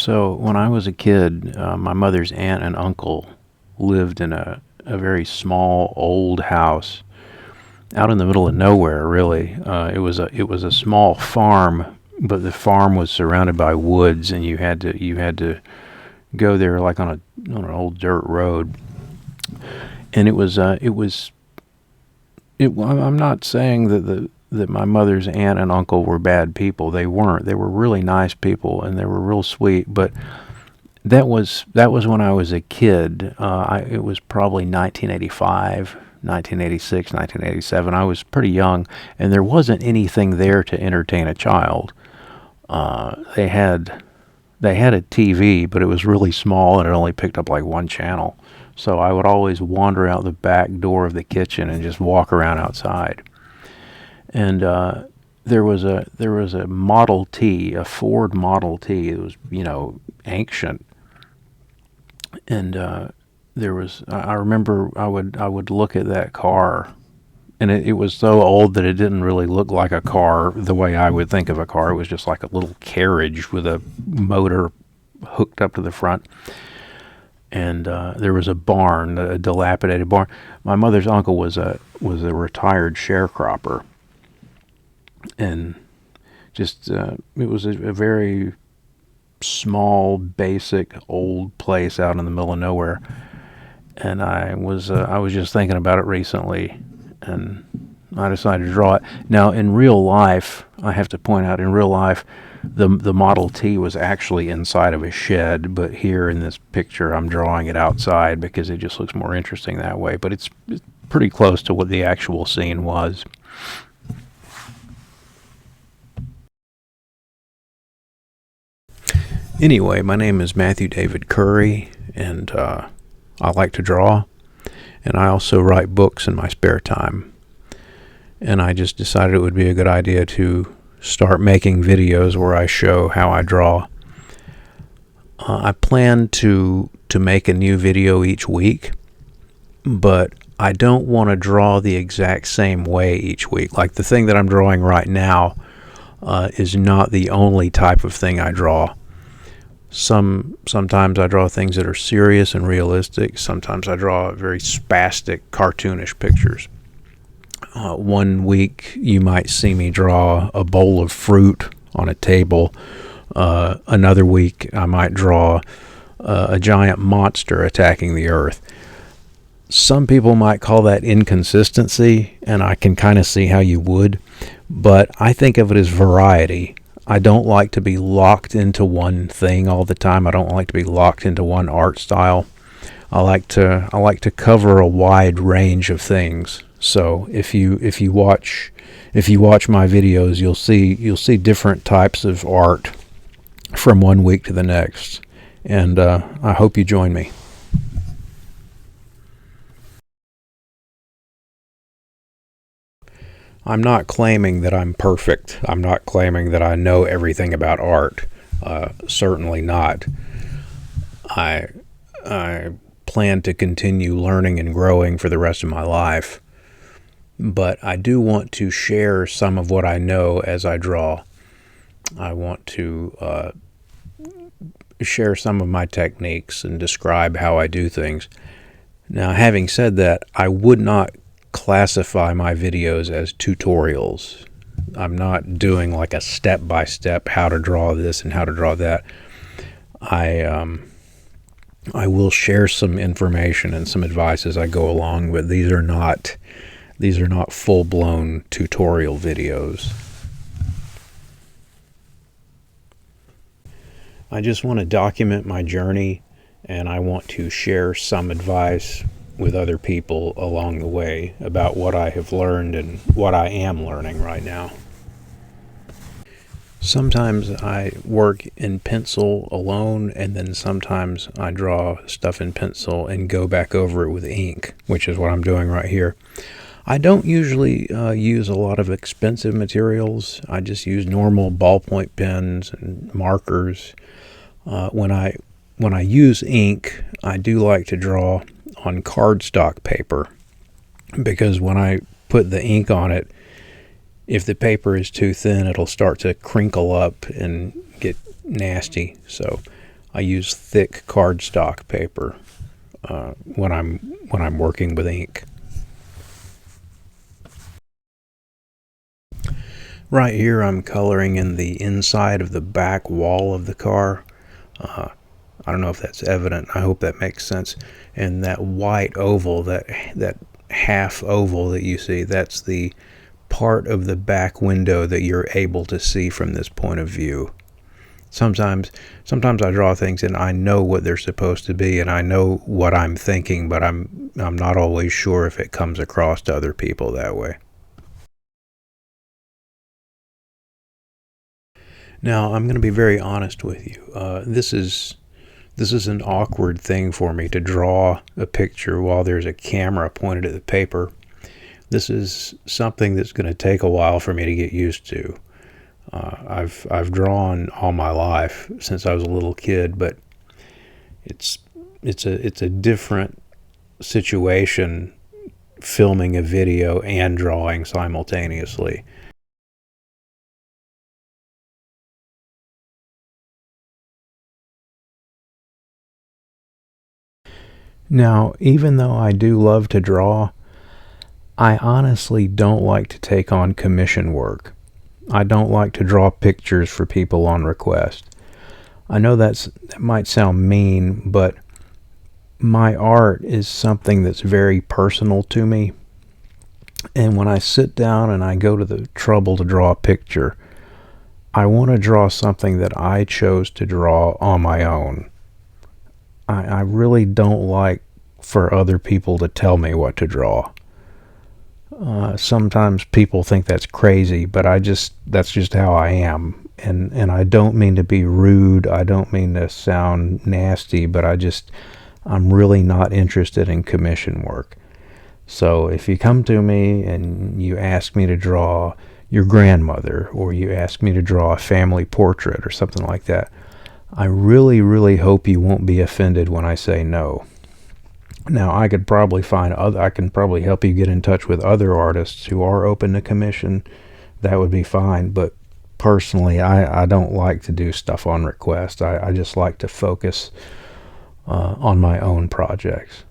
So when I was a kid, my mother's aunt and uncle lived in a very small old house out in the middle of nowhere. Really, it was a small farm, but the farm was surrounded by woods, and you had to go there like on an old dirt road. And I'm not saying that my mother's aunt and uncle were bad people. They weren't. They were really nice people, and they were real sweet. But that was when I was a kid. It was probably 1985, 1986, 1987. I was pretty young, and there wasn't anything there to entertain a child. They had a TV, but it was really small, and it only picked up like one channel. So I would always wander out the back door of the kitchen and just walk around outside. And there was a Model T, a Ford Model T. It was ancient, and I remember I would look at that car, and it was so old that it didn't really look like a car the way I would think of a car. It was just like a little carriage with a motor hooked up to the front. And there was a barn, a dilapidated barn. My mother's uncle was a retired sharecropper, and just it was a very small, basic, old place out in the middle of nowhere. And I was just thinking about it recently, and I decided to draw it. Now, in real life, I have to point out, in real life, the Model T was actually inside of a shed, but here in this picture, I'm drawing it outside because it just looks more interesting that way. But it's pretty close to what the actual scene was. Anyway, my name is Matthew David Curry, and I like to draw, and I also write books in my spare time. And I just decided it would be a good idea to start making videos where I show how I draw. I plan to make a new video each week, but I don't want to draw the exact same way each week. Like the thing that I'm drawing right now is not the only type of thing I draw. Sometimes I draw things that are serious and realistic. Sometimes I draw very spastic, cartoonish pictures. One week you might see me draw a bowl of fruit on a table. Another week I might draw a giant monster attacking the earth. Some people might call that inconsistency, and I can kind of see how you would, but I think of it as variety. I don't like to be locked into one thing all the time. I don't like to be locked into one art style. I like to cover a wide range of things. So if you watch my videos, you'll see different types of art from one week to the next, and I hope you join me. I'm not claiming that I'm perfect. I'm not claiming that I know everything about art. Certainly not. I plan to continue learning and growing for the rest of my life. But I do want to share some of what I know as I draw. I want to share some of my techniques and describe how I do things. Now, having said that, I would not classify my videos as tutorials. I'm not doing like a step-by-step how to draw this and how to draw that. I will share some information and some advice as I go along, but these are not full-blown tutorial videos. I just want to document my journey, and I want to share some advice with other people along the way about what I have learned and what I am learning right now. Sometimes I work in pencil alone, and then sometimes I draw stuff in pencil and go back over it with ink, which is what I'm doing right here. I don't usually use a lot of expensive materials. I just use normal ballpoint pens and markers. When I use ink, I do like to draw on cardstock paper, because when I put the ink on it, if the paper is too thin, it'll start to crinkle up and get nasty. So I use thick cardstock paper when I'm working with ink. Right here, I'm coloring in the inside of the back wall of the car. Uh, I don't know if that's evident. I hope that makes sense. And that white oval, that half oval that you see, that's the part of the back window that you're able to see from this point of view. Sometimes I draw things and I know what they're supposed to be and I know what I'm thinking, but I'm not always sure if it comes across to other people that way. Now, I'm going to be very honest with you. This is an awkward thing for me to draw a picture while there's a camera pointed at the paper. This is something that's going to take a while for me to get used to. I've drawn all my life since I was a little kid, but it's it's a different situation filming a video and drawing simultaneously. Now, even though I do love to draw, I honestly don't like to take on commission work. I don't like to draw pictures for people on request. I know that might sound mean, but my art is something that's very personal to me. And when I sit down and I go to the trouble to draw a picture, I want to draw something that I chose to draw on my own. I really don't like for other people to tell me what to draw. Sometimes people think that's crazy, but that's just how I am. And I don't mean to be rude. I don't mean to sound nasty, but I'm really not interested in commission work. So if you come to me and you ask me to draw your grandmother, or you ask me to draw a family portrait or something like that, I really, really hope you won't be offended when I say no. Now, I can probably help you get in touch with other artists who are open to commission. That would be fine. But personally, I don't like to do stuff on request. I just like to focus on my own projects.